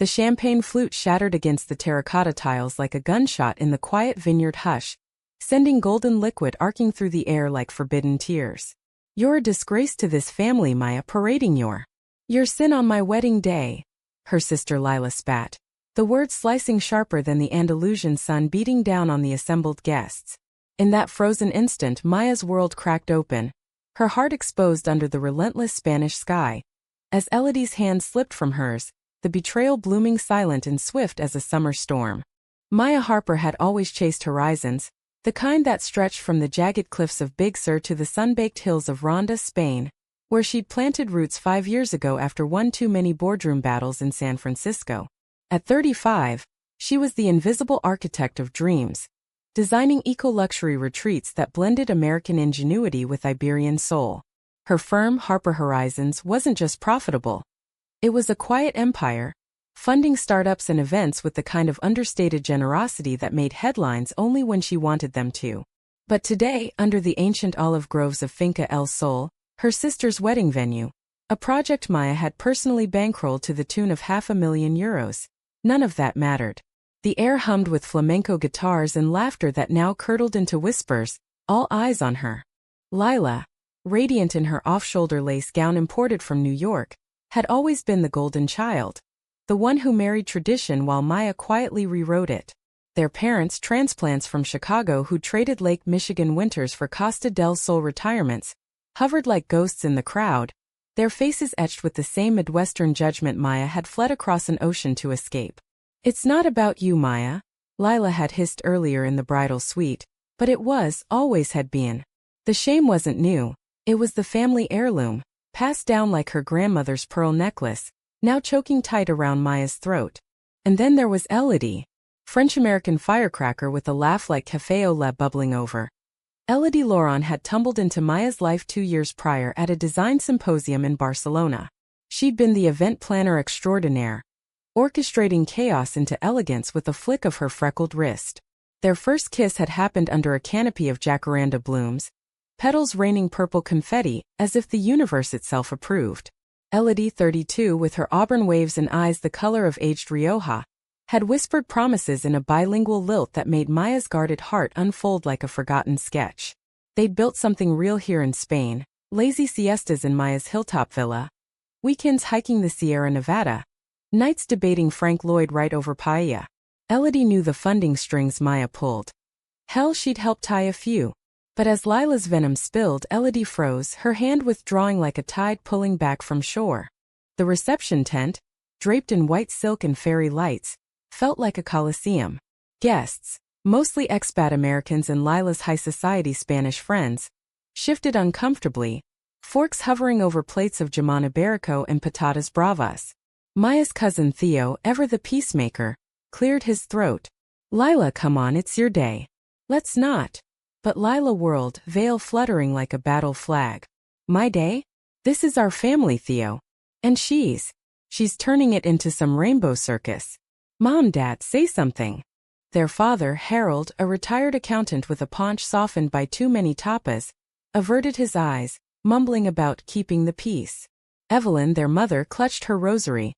The champagne flute shattered against the terracotta tiles like a gunshot in the quiet vineyard hush, sending golden liquid arcing through the air like forbidden tears. "You're a disgrace to this family, Maya, parading your sin on my wedding day," her sister Lila spat, the words slicing sharper than the Andalusian sun beating down on the assembled guests. In that frozen instant, Maya's world cracked open, her heart exposed under the relentless Spanish sky. As Elodie's hand slipped from hers, the betrayal blooming silent and swift as a summer storm. Maya Harper had always chased horizons, the kind that stretched from the jagged cliffs of Big Sur to the sun-baked hills of Ronda, Spain, where she'd planted roots 5 years ago after one too many boardroom battles in San Francisco. At 35, she was the invisible architect of dreams, designing eco-luxury retreats that blended American ingenuity with Iberian soul. Her firm, Harper Horizons, wasn't just profitable. It was a quiet empire, funding startups and events with the kind of understated generosity that made headlines only when she wanted them to. But today, under the ancient olive groves of Finca El Sol, her sister's wedding venue, a project Maya had personally bankrolled to the tune of €500,000, none of that mattered. The air hummed with flamenco guitars and laughter that now curdled into whispers, all eyes on her. Lila, radiant in her off-shoulder lace gown imported from New York, had always been the golden child, the one who married tradition while Maya quietly rewrote it. Their parents, transplants from Chicago who traded Lake Michigan winters for Costa del Sol retirements, hovered like ghosts in the crowd, their faces etched with the same Midwestern judgment Maya had fled across an ocean to escape. "It's not about you, Maya," Lila had hissed earlier in the bridal suite, but it was, always had been. The shame wasn't new, it was the family heirloom, passed down like her grandmother's pearl necklace, now choking tight around Maya's throat. And then there was Elodie, French-American firecracker with a laugh like café au lait bubbling over. Elodie Laurent had tumbled into Maya's life 2 years prior at a design symposium in Barcelona. She'd been the event planner extraordinaire, orchestrating chaos into elegance with a flick of her freckled wrist. Their first kiss had happened under a canopy of jacaranda blooms, petals raining purple confetti, as if the universe itself approved. Elodie, 32, with her auburn waves and eyes the color of aged Rioja, had whispered promises in a bilingual lilt that made Maya's guarded heart unfold like a forgotten sketch. They'd built something real here in Spain, lazy siestas in Maya's hilltop villa, weekends hiking the Sierra Nevada, nights debating Frank Lloyd Wright over paella. Elodie knew the funding strings Maya pulled. Hell, she'd helped tie a few. But as Lila's venom spilled, Elodie froze, her hand withdrawing like a tide pulling back from shore. The reception tent, draped in white silk and fairy lights, felt like a coliseum. Guests, mostly expat Americans and Lila's high society Spanish friends, shifted uncomfortably, forks hovering over plates of jamon iberico and patatas bravas. Maya's cousin Theo, ever the peacemaker, cleared his throat. "Lila, come on, it's your day. Let's not." But Lila whirled, veil fluttering like a battle flag. "My day? This is our family, Theo. And she's turning it into some rainbow circus. Mom, Dad, say something." Their father, Harold, a retired accountant with a paunch softened by too many tapas, averted his eyes, mumbling about keeping the peace. Evelyn, their mother, clutched her rosary,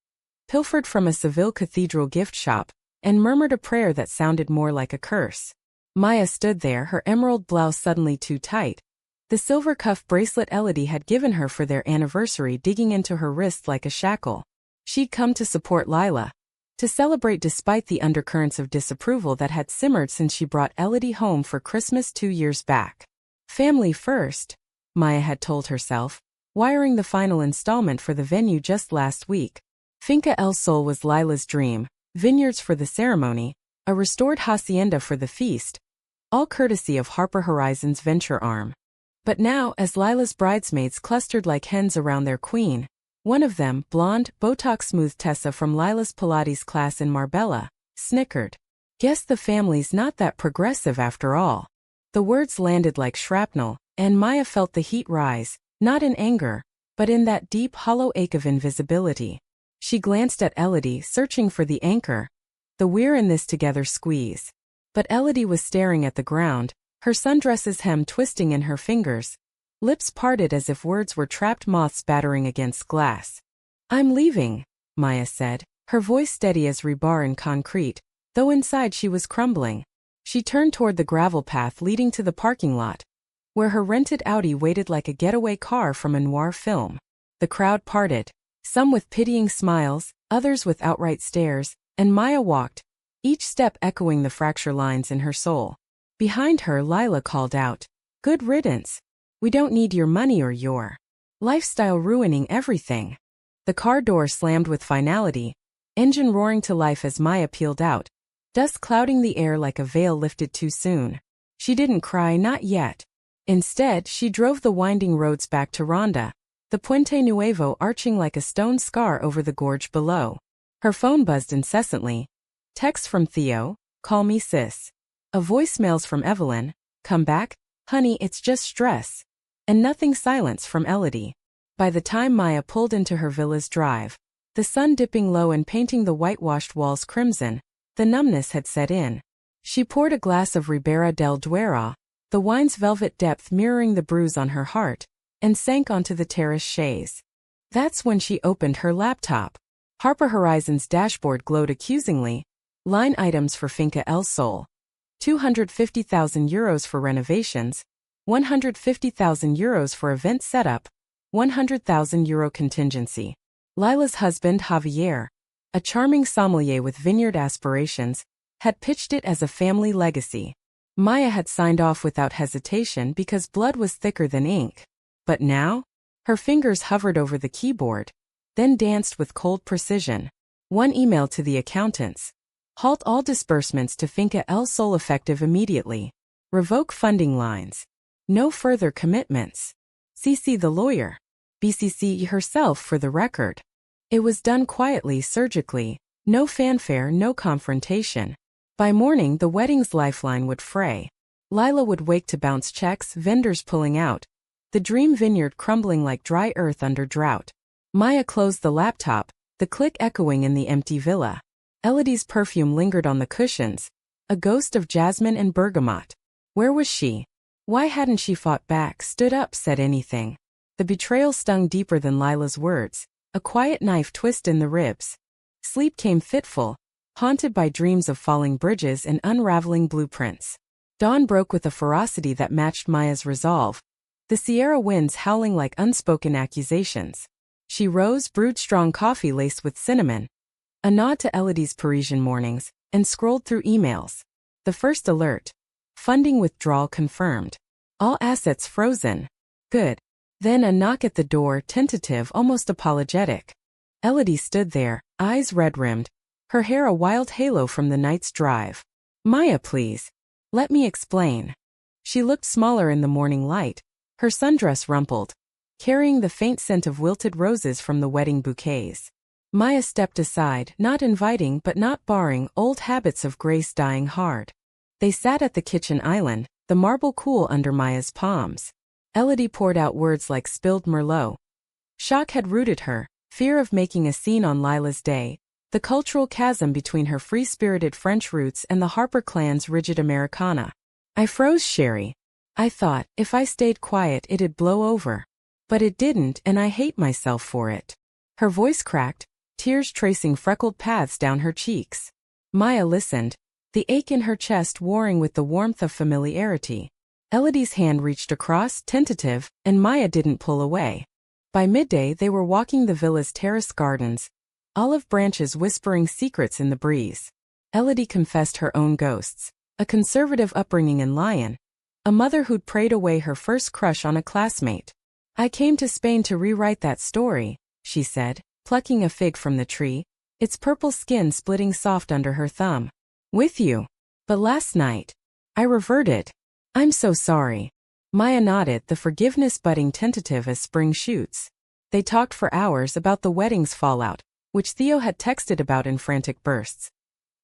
pilfered from a Seville cathedral gift shop, and murmured a prayer that sounded more like a curse. Maya stood there, her emerald blouse suddenly too tight, the silver cuff bracelet Elodie had given her for their anniversary digging into her wrist like a shackle. She'd come to support Lila, to celebrate despite the undercurrents of disapproval that had simmered since she brought Elodie home for Christmas 2 years back. Family first, Maya had told herself, wiring the final installment for the venue just last week. Finca El Sol was Lila's dream, vineyards for the ceremony, a restored hacienda for the feast, all courtesy of Harper Horizons' venture arm. But now, as Lila's bridesmaids clustered like hens around their queen, one of them, blonde, Botox-smooth Tessa from Lila's Pilates class in Marbella, snickered. "Guess the family's not that progressive after all." The words landed like shrapnel, and Maya felt the heat rise, not in anger, but in that deep, hollow ache of invisibility. She glanced at Elodie, searching for the anchor, the "we're in this together" squeeze. But Elodie was staring at the ground, her sundress's hem twisting in her fingers, lips parted as if words were trapped moths battering against glass. "I'm leaving," Maya said, her voice steady as rebar in concrete, though inside she was crumbling. She turned toward the gravel path leading to the parking lot, where her rented Audi waited like a getaway car from a noir film. The crowd parted, some with pitying smiles, others with outright stares, and Maya walked, each step echoing the fracture lines in her soul. Behind her, Lila called out, "Good riddance. We don't need your money or your lifestyle ruining everything." The car door slammed with finality, engine roaring to life as Maya peeled out, dust clouding the air like a veil lifted too soon. She didn't cry, not yet. Instead, she drove the winding roads back to Ronda, the Puente Nuevo arching like a stone scar over the gorge below. Her phone buzzed incessantly. Text from Theo, "Call me sis." A voicemails from Evelyn, "Come back, honey, it's just stress." And nothing silence from Elodie. By the time Maya pulled into her villa's drive, the sun dipping low and painting the whitewashed walls crimson, the numbness had set in. She poured a glass of Ribera del Duero, the wine's velvet depth mirroring the bruise on her heart, and sank onto the terrace chaise. That's when she opened her laptop. Harper Horizon's dashboard glowed accusingly. Line items for Finca El Sol. 250,000 euros for renovations, 150,000 euros for event setup, 100,000 euro contingency. Lila's husband, Javier, a charming sommelier with vineyard aspirations, had pitched it as a family legacy. Maya had signed off without hesitation because blood was thicker than ink. But now? Her fingers hovered over the keyboard, then danced with cold precision. One email to the accountants. Halt all disbursements to Finca El Sol effective immediately. Revoke funding lines. No further commitments. CC the lawyer. BCC herself for the record. It was done quietly, surgically. No fanfare, no confrontation. By morning, the wedding's lifeline would fray. Lila would wake to bounce checks, vendors pulling out, the dream vineyard crumbling like dry earth under drought. Maya closed the laptop, the click echoing in the empty villa. Elodie's perfume lingered on the cushions, a ghost of jasmine and bergamot. Where was she? Why hadn't she fought back, stood up, said anything? The betrayal stung deeper than Lila's words, a quiet knife twist in the ribs. Sleep came fitful, haunted by dreams of falling bridges and unraveling blueprints. Dawn broke with a ferocity that matched Maya's resolve, the Sierra winds howling like unspoken accusations. She rose, brewed strong coffee laced with cinnamon, a nod to Elodie's Parisian mornings, and scrolled through emails. The first alert. Funding withdrawal confirmed. All assets frozen. Good. Then a knock at the door, tentative, almost apologetic. Elodie stood there, eyes red-rimmed, her hair a wild halo from the night's drive. "Maya, please. Let me explain." She looked smaller in the morning light, her sundress rumpled, carrying the faint scent of wilted roses from the wedding bouquets. Maya stepped aside, not inviting but not barring, old habits of grace dying hard. They sat at the kitchen island, the marble cool under Maya's palms. Elodie poured out words like spilled Merlot. Shock had rooted her, fear of making a scene on Lila's day, the cultural chasm between her free-spirited French roots and the Harper clan's rigid Americana. "I froze, Sherry. I thought, if I stayed quiet it'd blow over. But it didn't, and I hate myself for it." Her voice cracked, tears tracing freckled paths down her cheeks. Maya listened, the ache in her chest warring with the warmth of familiarity. Elodie's hand reached across, tentative, and Maya didn't pull away. By midday they were walking the villa's terrace gardens, olive branches whispering secrets in the breeze. Elodie confessed her own ghosts, a conservative upbringing in Lyon, a mother who'd prayed away her first crush on a classmate. "I came to Spain to rewrite that story," she said, plucking a fig from the tree, its purple skin splitting soft under her thumb. "With you. But last night, I reverted. I'm so sorry." Maya nodded, the forgiveness budding tentative as spring shoots. They talked for hours about the wedding's fallout, which Theo had texted about in frantic bursts.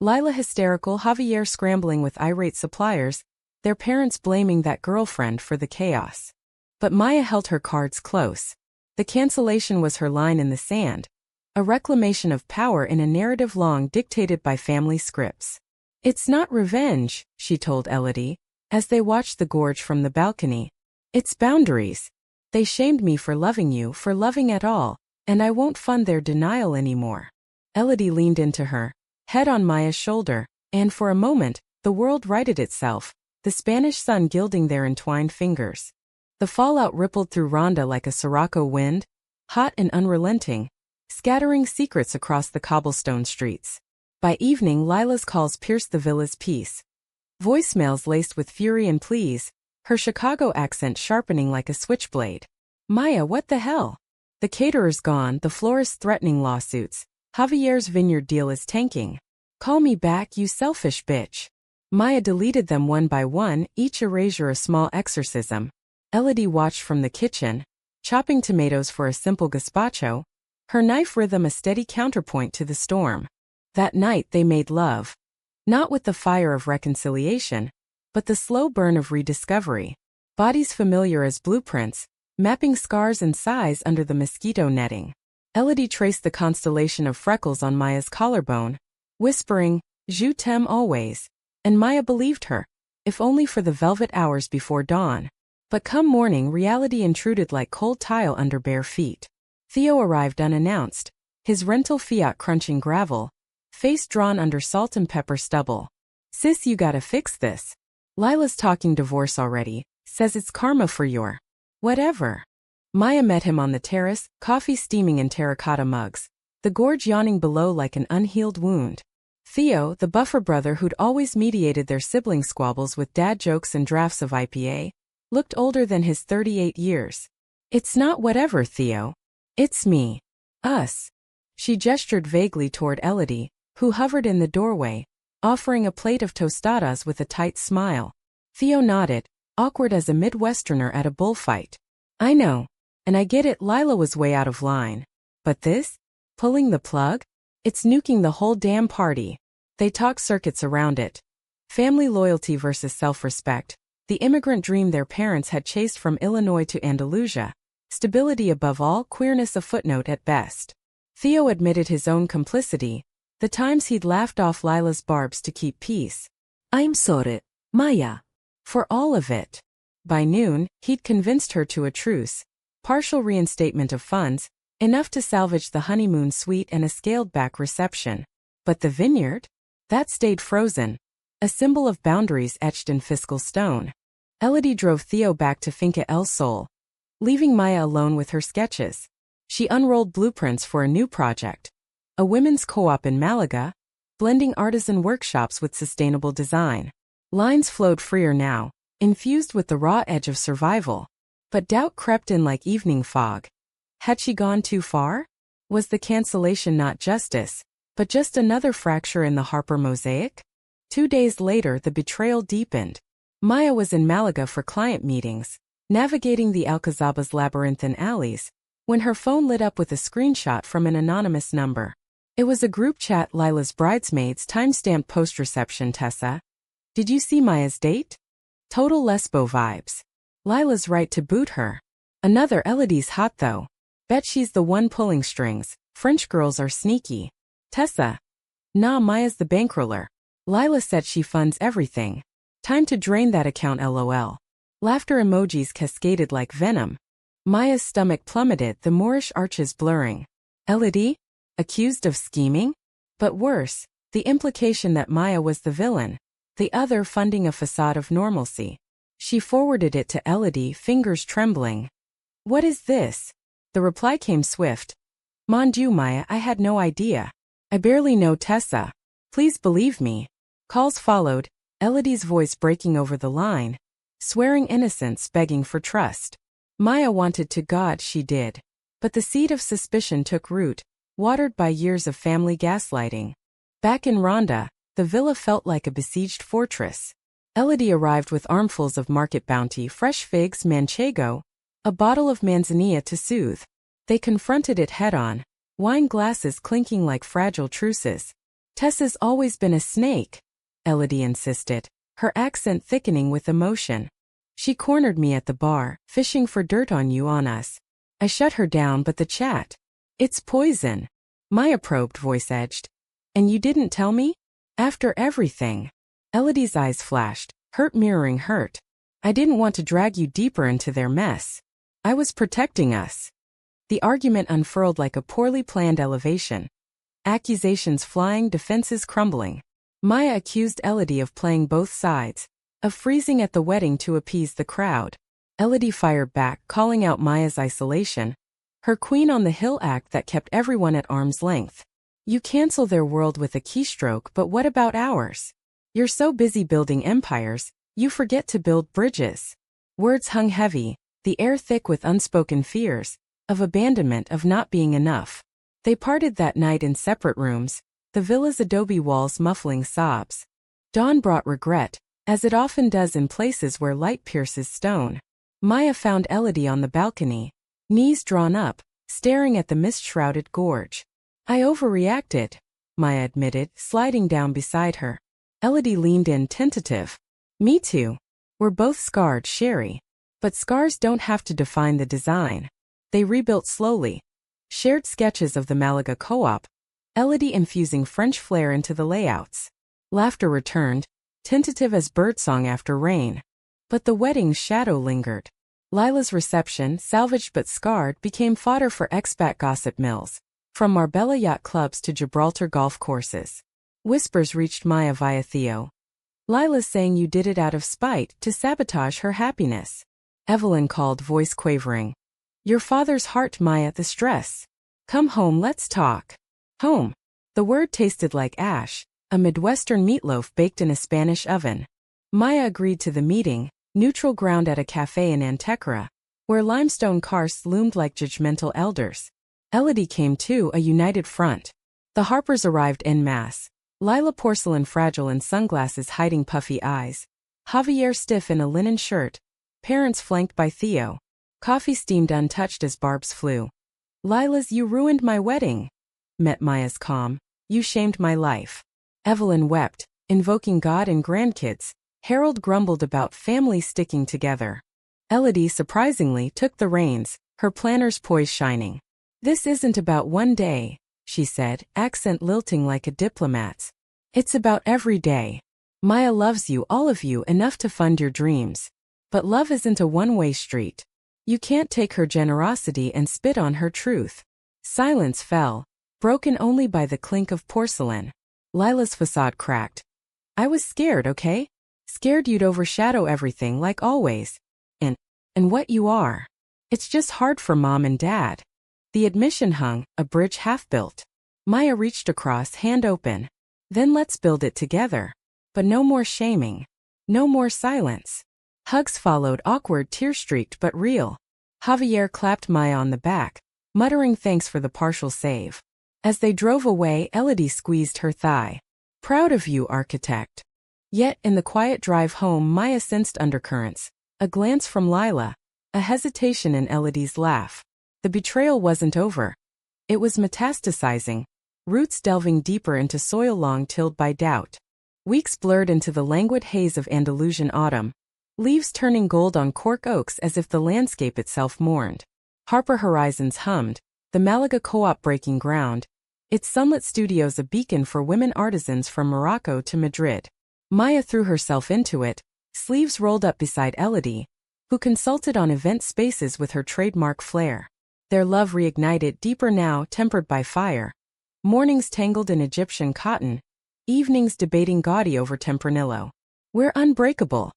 Lila hysterical, Javier scrambling with irate suppliers, their parents blaming that girlfriend for the chaos. But Maya held her cards close. The cancellation was her line in the sand, a reclamation of power in a narrative long dictated by family scripts. "It's not revenge," she told Elodie, as they watched the gorge from the balcony. "It's boundaries. They shamed me for loving you, for loving at all, and I won't fund their denial anymore." Elodie leaned into her, head on Maya's shoulder, and for a moment, the world righted itself, the Spanish sun gilding their entwined fingers. The fallout rippled through Rhonda like a sirocco wind, hot and unrelenting, scattering secrets across the cobblestone streets. By evening, Lila's calls pierced the villa's peace. Voicemails laced with fury and pleas, her Chicago accent sharpening like a switchblade. Maya, what the hell? The caterer's gone, the florist threatening lawsuits. Javier's vineyard deal is tanking. Call me back, you selfish bitch. Maya deleted them one by one, each erasure a small exorcism. Elodie watched from the kitchen, chopping tomatoes for a simple gazpacho, her knife rhythm a steady counterpoint to the storm. That night they made love. Not with the fire of reconciliation, but the slow burn of rediscovery. Bodies familiar as blueprints, mapping scars and sighs under the mosquito netting. Elodie traced the constellation of freckles on Maya's collarbone, whispering, "Je t'aime always." And Maya believed her, if only for the velvet hours before dawn. But come morning, reality intruded like cold tile under bare feet. Theo arrived unannounced, his rental Fiat crunching gravel, face drawn under salt and pepper stubble. "Sis, you gotta fix this. Lila's talking divorce already, says it's karma for your whatever." Maya met him on the terrace, coffee steaming in terracotta mugs, the gorge yawning below like an unhealed wound. Theo, the buffer brother who'd always mediated their sibling squabbles with dad jokes and drafts of IPA, looked older than his 38 years. "It's not whatever, Theo. It's me. Us." She gestured vaguely toward Elodie, who hovered in the doorway, offering a plate of tostadas with a tight smile. Theo nodded, awkward as a Midwesterner at a bullfight. "I know. And I get it, Lila was way out of line. But this? Pulling the plug? It's nuking the whole damn party." They talked circuits around it. Family loyalty versus self-respect. The immigrant dream their parents had chased from Illinois to Andalusia. Stability above all, queerness a footnote at best. Theo admitted his own complicity, the times he'd laughed off Lila's barbs to keep peace. "I'm sorry, Maya." For all of it. By noon, he'd convinced her to a truce. Partial reinstatement of funds, enough to salvage the honeymoon suite and a scaled-back reception. But the vineyard? That stayed frozen. A symbol of boundaries etched in fiscal stone. Elodie drove Theo back to Finca El Sol, leaving Maya alone with her sketches. She unrolled blueprints for a new project. A women's co-op in Malaga, blending artisan workshops with sustainable design. Lines flowed freer now, infused with the raw edge of survival. But doubt crept in like evening fog. Had she gone too far? Was the cancellation not justice, but just another fracture in the Harper mosaic? 2 days later, the betrayal deepened. Maya was in Malaga for client meetings, navigating the Alcazaba's labyrinthine alleys, when her phone lit up with a screenshot from an anonymous number. It was a group chat. "Lila's bridesmaids, timestamped post-reception. Tessa. Did you see Maya's date? Total lesbo vibes. Lila's right to boot her." Another, "Elodie's hot though. Bet she's the one pulling strings. French girls are sneaky." Tessa. "Nah, Maya's the bankroller. Lila said she funds everything. Time to drain that account, lol." Laughter emojis cascaded like venom. Maya's stomach plummeted, the Moorish arches blurring. Elodie? Accused of scheming? But worse, the implication that Maya was the villain, the other funding a facade of normalcy. She forwarded it to Elodie, fingers trembling. "What is this?" The reply came swift. "Mon Dieu, Maya, I had no idea. I barely know Tessa. Please believe me." Calls followed, Elodie's voice breaking over the line, swearing innocence, begging for trust. Maya wanted to God she did. But the seed of suspicion took root, watered by years of family gaslighting. Back in Rhonda, the villa felt like a besieged fortress. Elodie arrived with armfuls of market bounty, fresh figs, manchego, a bottle of manzanilla to soothe. They confronted it head-on, wine glasses clinking like fragile truces. "Tessa's always been a snake," Elodie insisted, her accent thickening with emotion. "She cornered me at the bar, fishing for dirt on us. I shut her down, but the chat. It's poison." Maya probed, voice edged. "And you didn't tell me? After everything." Elodie's eyes flashed, hurt mirroring hurt. "I didn't want to drag you deeper into their mess. I was protecting us." The argument unfurled like a poorly planned elevation. Accusations flying, defenses crumbling. Maya accused Elodie of playing both sides, of freezing at the wedding to appease the crowd. Elodie fired back, calling out Maya's isolation, her queen on the hill act that kept everyone at arm's length. You cancel their world with a keystroke, but what about ours? You're so busy building empires, you forget to build bridges. Words hung heavy, the air thick with unspoken fears, of abandonment, of not being enough. They parted that night in separate rooms, the villa's adobe walls muffling sobs. Dawn brought regret, as it often does in places where light pierces stone. Maya found Elodie on the balcony, knees drawn up, staring at the mist-shrouded gorge. I overreacted, Maya admitted, sliding down beside her. Elodie leaned in, tentative. Me too. We're both scarred, Sherry. But scars don't have to define the design. They rebuilt slowly. Shared sketches of the Malaga co-op, Elodie infusing French flair into the layouts. Laughter returned, tentative as birdsong after rain. But the wedding's shadow lingered. Lila's reception, salvaged but scarred, became fodder for expat gossip mills, from Marbella yacht clubs to Gibraltar golf courses. Whispers reached Maya via Theo. Lila's saying you did it out of spite, to sabotage her happiness. Evelyn called, voice quavering. Your father's heart, Maya, the stress. Come home, let's talk. Home. The word tasted like ash, a Midwestern meatloaf baked in a Spanish oven. Maya agreed to the meeting, neutral ground at a cafe in Antecra, where limestone cars loomed like judgmental elders. Elodie came too, a united front. The Harpers arrived en masse. Lila porcelain fragile in sunglasses hiding puffy eyes. Javier stiff in a linen shirt. Parents flanked by Theo. Coffee steamed untouched as barbs flew. Lila's you ruined my wedding. Met Maya's calm. You shamed my life. Evelyn wept, invoking God and grandkids. Harold grumbled about family sticking together. Elodie surprisingly took the reins, her planner's poise shining. This isn't about one day, she said, accent lilting like a diplomat's. It's about every day. Maya loves you, all of you, enough to fund your dreams. But love isn't a one-way street. You can't take her generosity and spit on her truth. Silence fell, broken only by the clink of porcelain. Lila's facade cracked. I was scared, okay? Scared you'd overshadow everything like always. And what you are. It's just hard for Mom and Dad. The admission hung, a bridge half-built. Maya reached across, hand open. Then let's build it together. But no more shaming. No more silence. Hugs followed, awkward, tear-streaked but real. Javier clapped Maya on the back, muttering thanks for the partial save. As they drove away, Elodie squeezed her thigh. Proud of you, architect. Yet, in the quiet drive home, Maya sensed undercurrents. A glance from Lila. A hesitation in Elodie's laugh. The betrayal wasn't over. It was metastasizing. Roots delving deeper into soil long tilled by doubt. Weeks blurred into the languid haze of Andalusian autumn. Leaves turning gold on cork oaks as if the landscape itself mourned. Harper Horizons hummed, the Malaga co-op breaking ground, its sunlit studios a beacon for women artisans from Morocco to Madrid. Maya threw herself into it, sleeves rolled up beside Elodie, who consulted on event spaces with her trademark flair. Their love reignited, deeper now, tempered by fire. Mornings tangled in Egyptian cotton, evenings debating gaudy over Tempranillo. We're unbreakable,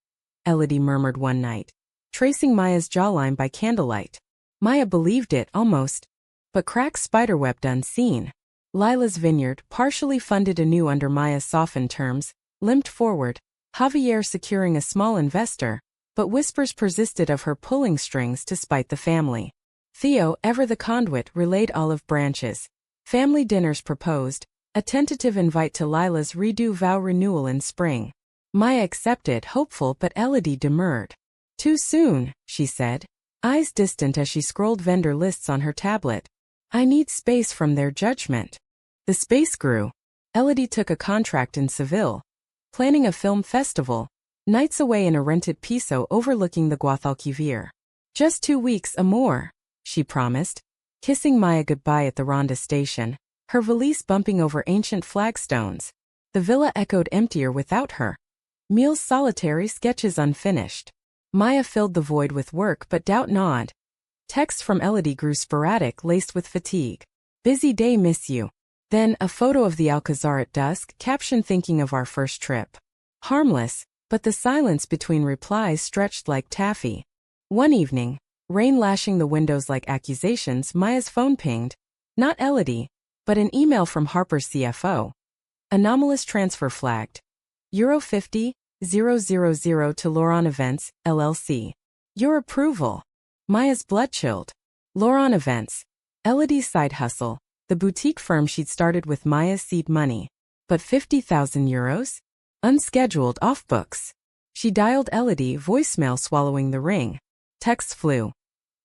Elodie murmured one night, tracing Maya's jawline by candlelight. Maya believed it, almost, but cracks spiderwebbed unseen. Lila's vineyard, partially funded anew under Maya's softened terms, limped forward, Javier securing a small investor, but whispers persisted of her pulling strings to spite the family. Theo, ever the conduit, relayed olive branches. Family dinners proposed, a tentative invite to Lila's redo vow renewal in spring. Maya accepted, hopeful, but Elodie demurred. Too soon, she said, eyes distant as she scrolled vendor lists on her tablet. I need space from their judgment. The space grew. Elodie took a contract in Seville, planning a film festival, nights away in a rented piso overlooking the Guadalquivir. Just 2 weeks, more, she promised, kissing Maya goodbye at the Ronda station, her valise bumping over ancient flagstones. The villa echoed emptier without her. Meals solitary, sketches unfinished. Maya filled the void with work but doubt gnawed. Texts from Elodie grew sporadic, laced with fatigue. Busy day, miss you. Then, a photo of the Alcazar at dusk, caption thinking of our first trip. Harmless, but the silence between replies stretched like taffy. One evening, rain lashing the windows like accusations, Maya's phone pinged. Not Elodie, but an email from Harper's CFO. Anomalous transfer flagged. Euro 50,000 to Lauron Events, LLC. Your approval. Maya's blood chilled. Lauron Events. Elodie's side hustle, the boutique firm she'd started with Maya's seed money. But 50,000 euros? Unscheduled, off books. She dialed Elodie, voicemail swallowing the ring. Texts flew.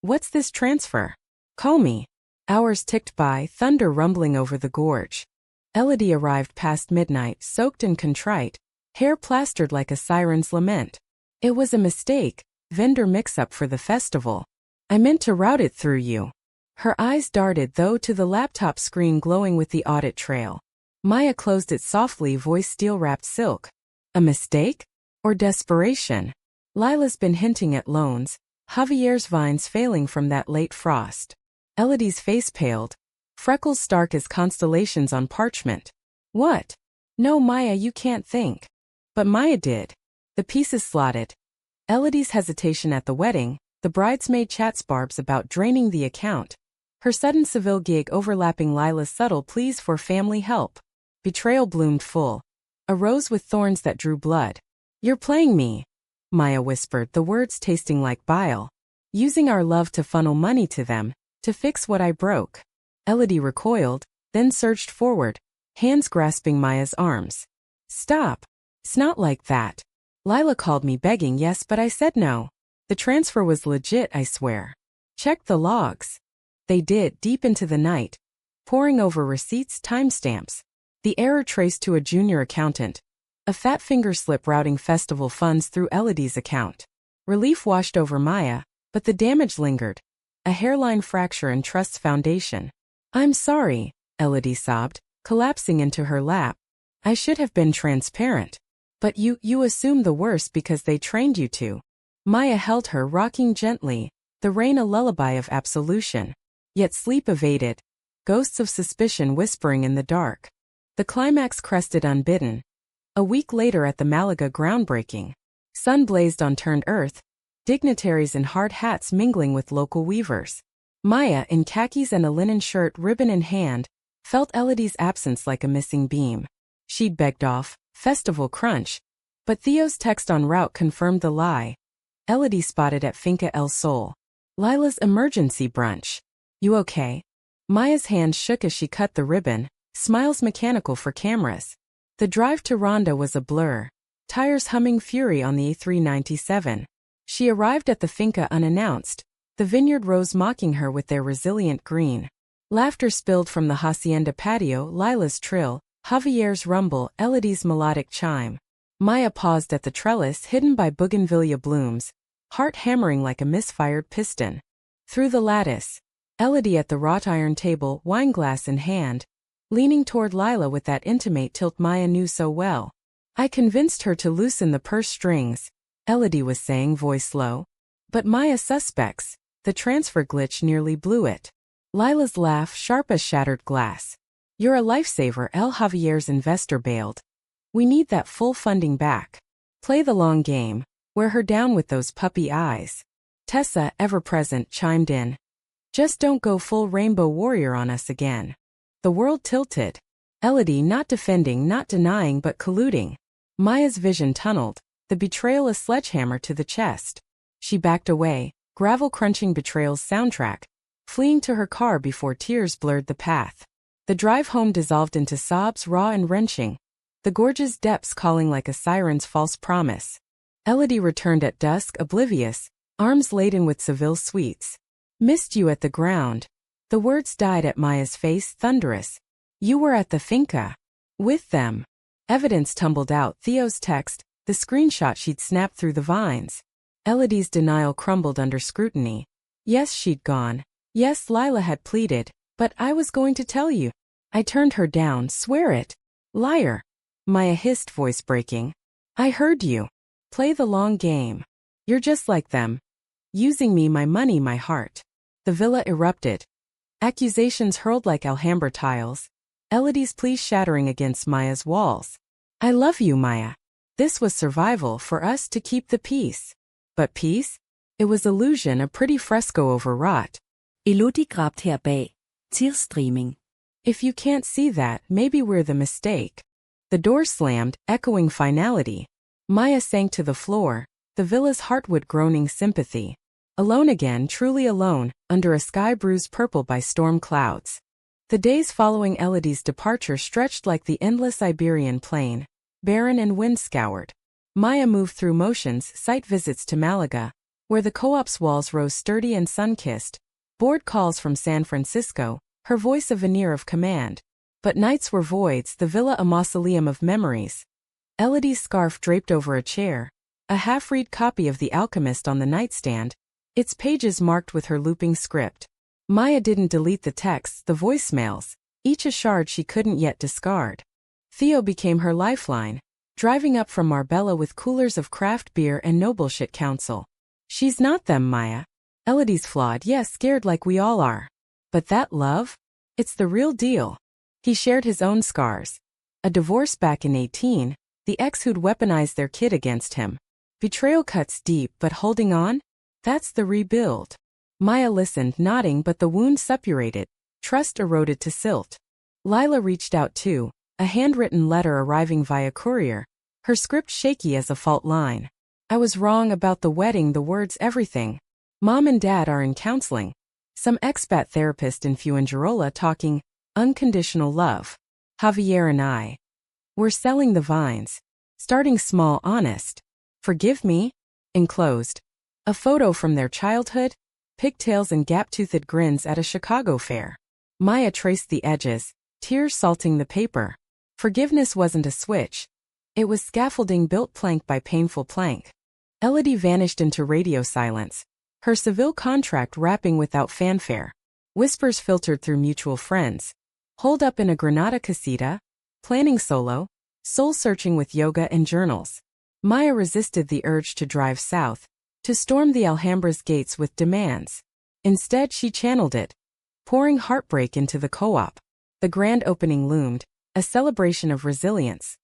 What's this transfer? Call me. Hours ticked by, thunder rumbling over the gorge. Elodie arrived past midnight, soaked and contrite, hair plastered like a siren's lament. It was a mistake, vendor mix-up for the festival. I meant to route it through you. Her eyes darted though to the laptop screen glowing with the audit trail. Maya closed it softly, voice steel-wrapped silk. A mistake? Or desperation? Lila's been hinting at loans, Javier's vines failing from that late frost. Elodie's face paled. Freckles stark as constellations on parchment. What? No, Maya, you can't think. But Maya did. The pieces slotted. Elodie's hesitation at the wedding, the bridesmaid chats barbs about draining the account. Her sudden Seville gig overlapping Lila's subtle pleas for family help. Betrayal bloomed full. A rose with thorns that drew blood. You're playing me, Maya whispered, the words tasting like bile. Using our love to funnel money to them, to fix what I broke. Elodie recoiled, then surged forward, hands grasping Maya's arms. Stop. It's not like that. Lila called me begging, yes, but I said no. The transfer was legit, I swear. Check the logs. They did, deep into the night. Poring over receipts, timestamps. The error traced to a junior accountant. A fat finger slip routing festival funds through Elodie's account. Relief washed over Maya, but the damage lingered. A hairline fracture in trust's foundation. I'm sorry, Elodie sobbed, collapsing into her lap. I should have been transparent. But you assume the worst because they trained you to. Maya held her, rocking gently, the rain a lullaby of absolution. Yet sleep evaded, ghosts of suspicion whispering in the dark. The climax crested unbidden. A week later at the Malaga groundbreaking. Sun blazed on turned earth, dignitaries in hard hats mingling with local weavers. Maya, in khakis and a linen shirt, ribbon in hand, felt Elodie's absence like a missing beam. She'd begged off, festival crunch. But Theo's text en route confirmed the lie. Elodie spotted at Finca El Sol. Lila's emergency brunch. You okay? Maya's hand shook as she cut the ribbon, smiles mechanical for cameras. The drive to Ronda was a blur, tires humming fury on the A397. She arrived at the finca unannounced, the vineyard rows mocking her with their resilient green. Laughter spilled from the hacienda patio, Lila's trill, Javier's rumble, Elodie's melodic chime. Maya paused at the trellis hidden by bougainvillea blooms, heart hammering like a misfired piston. Through the lattice, Elodie at the wrought iron table, wineglass in hand, leaning toward Lila with that intimate tilt Maya knew so well. I convinced her to loosen the purse strings, Elodie was saying, voice low. But Maya suspects, the transfer glitch nearly blew it. Lila's laugh, sharp as shattered glass. You're a lifesaver, El Javier's investor bailed. We need that full funding back. Play the long game, wear her down with those puppy eyes. Tessa, ever present, chimed in. Just don't go full rainbow warrior on us again. The world tilted. Elodie not defending, not denying, but colluding. Maya's vision tunneled, the betrayal a sledgehammer to the chest. She backed away, gravel-crunching betrayal's soundtrack, fleeing to her car before tears blurred the path. The drive home dissolved into sobs raw and wrenching, the gorge's depths calling like a siren's false promise. Elodie returned at dusk, oblivious, arms laden with Seville sweets. Missed you at the ground. The words died at Maya's face, thunderous. You were at the finca. With them. Evidence tumbled out, Theo's text, the screenshot she'd snapped through the vines. Elodie's denial crumbled under scrutiny. Yes, she'd gone. Yes, Lila had pleaded, but I was going to tell you. I turned her down, swear it. Liar. Maya hissed, voice breaking. I heard you. Play the long game. You're just like them. Using me, my money, my heart. The villa erupted. Accusations hurled like Alhambra tiles. Elodie's plea shattering against Maya's walls. I love you, Maya. This was survival for us to keep the peace. But peace? It was illusion, a pretty fresco overwrought. Elodie grabt herbei. Tearstreaming. If you can't see that, maybe we're the mistake. The door slammed, echoing finality. Maya sank to the floor, the villa's heartwood groaning sympathy. Alone again, truly alone, under a sky bruised purple by storm clouds. The days following Elodie's departure stretched like the endless Iberian plain, barren and wind-scoured. Maya moved through motions, site visits to Malaga, where the co-op's walls rose sturdy and sun-kissed, bored calls from San Francisco, her voice a veneer of command. But nights were voids, the villa a mausoleum of memories. Elodie's scarf draped over a chair, a half-read copy of The Alchemist on the nightstand, its pages marked with her looping script. Maya didn't delete the texts, the voicemails, each a shard she couldn't yet discard. Theo became her lifeline, driving up from Marbella with coolers of craft beer and no bullshit counsel. She's not them, Maya. Elodie's flawed, yes, scared like we all are. But that love? It's the real deal. He shared his own scars. A divorce back in 18, the ex who'd weaponized their kid against him. Betrayal cuts deep, but holding on? That's the rebuild. Maya listened, nodding, but the wound suppurated. Trust eroded to silt. Lila reached out too, a handwritten letter arriving via courier, her script shaky as a fault line. I was wrong about the wedding, the words, everything. Mom and Dad are in counseling. Some expat therapist in Fuengirola talking unconditional love. Javier and I. We're selling the vines. Starting small, honest. Forgive me? Enclosed. A photo from their childhood, pigtails and gap-toothed grins at a Chicago fair. Maya traced the edges, tears salting the paper. Forgiveness wasn't a switch. It was scaffolding built plank by painful plank. Elodie vanished into radio silence, her Seville contract wrapping without fanfare. Whispers filtered through mutual friends. Holed up in a Granada casita, planning solo, soul-searching with yoga and journals. Maya resisted the urge to drive south, to storm the Alhambra's gates with demands. Instead, she channeled it, pouring heartbreak into the co-op. The grand opening loomed, a celebration of resilience.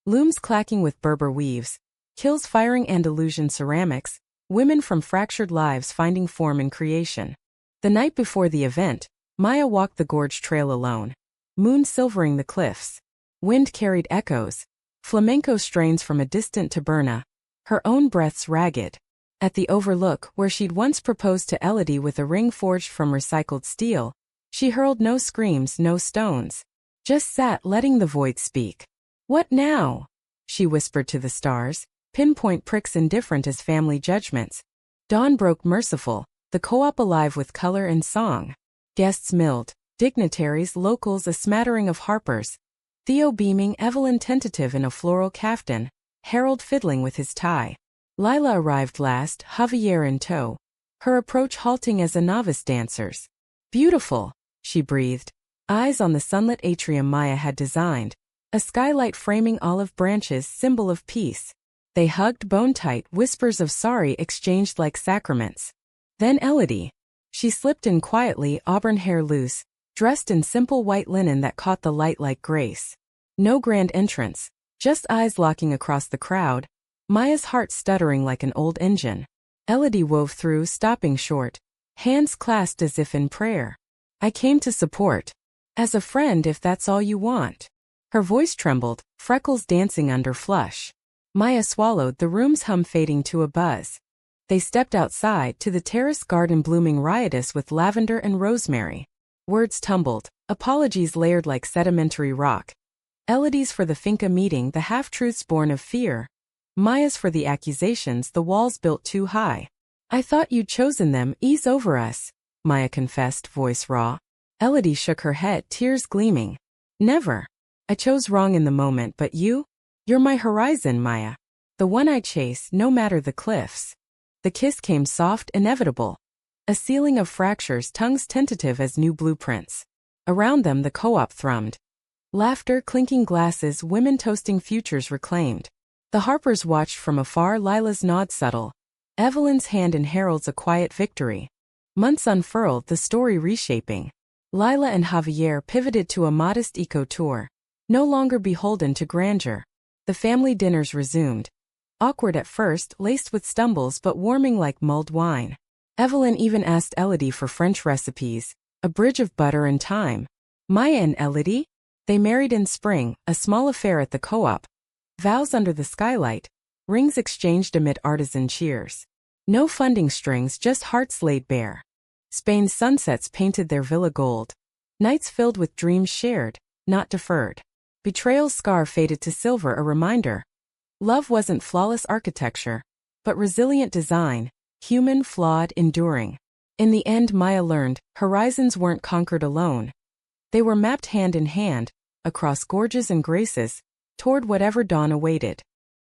Looms clacking with Berber weaves, kills firing Andalusian ceramics, women from fractured lives finding form in creation. The night before the event, Maya walked the gorge trail alone. Moon silvering the cliffs. Wind carried echoes, flamenco strains from a distant taberna, her own breaths ragged. At the overlook, where she'd once proposed to Elodie with a ring forged from recycled steel, she hurled no screams, no stones. Just sat letting the void speak. What now? She whispered to the stars, pinpoint pricks indifferent as family judgments. Dawn broke merciful, the co-op alive with color and song. Guests milled, dignitaries, locals, a smattering of harpers. Theo beaming, Evelyn tentative in a floral caftan, Harold fiddling with his tie. Lila arrived last, Javier in tow, her approach halting as a novice dancer's. Beautiful, she breathed, eyes on the sunlit atrium Maya had designed, a skylight framing olive branches, symbol of peace. They hugged bone-tight, whispers of sorry exchanged like sacraments. Then Elodie. She slipped in quietly, auburn hair loose, dressed in simple white linen that caught the light like grace. No grand entrance, just eyes locking across the crowd, Maya's heart stuttering like an old engine. Elodie wove through, stopping short, hands clasped as if in prayer. I came to support. As a friend, if that's all you want. Her voice trembled, freckles dancing under flush. Maya swallowed, the room's hum fading to a buzz. They stepped outside, to the terrace garden blooming riotous with lavender and rosemary. Words tumbled, apologies layered like sedimentary rock. Elodie's for the finca meeting, the half-truths born of fear. Maya's for the accusations, the walls built too high. I thought you'd chosen them, ease over us, Maya confessed, voice raw. Elodie shook her head, tears gleaming. Never. I chose wrong in the moment, but you? You're my horizon, Maya. The one I chase, no matter the cliffs. The kiss came soft, inevitable. A ceiling of fractures, tongues tentative as new blueprints. Around them the co-op thrummed. Laughter, clinking glasses, women toasting futures reclaimed. The Harpers watched from afar, Lila's nod subtle. Evelyn's hand in Harold's a quiet victory. Months unfurled, the story reshaping. Lila and Javier pivoted to a modest eco-tour. No longer beholden to grandeur. The family dinners resumed. Awkward at first, laced with stumbles but warming like mulled wine. Evelyn even asked Elodie for French recipes, a bridge of butter and thyme. Maya and Elodie? They married in spring, a small affair at the co-op. Vows under the skylight. Rings exchanged amid artisan cheers. No funding strings, just hearts laid bare. Spain's sunsets painted their villa gold. Nights filled with dreams shared, not deferred. Betrayal's scar faded to silver, a reminder. Love wasn't flawless architecture, but resilient design, human, flawed, enduring. In the end, Maya learned, horizons weren't conquered alone. They were mapped hand in hand, across gorges and graces, toward whatever dawn awaited.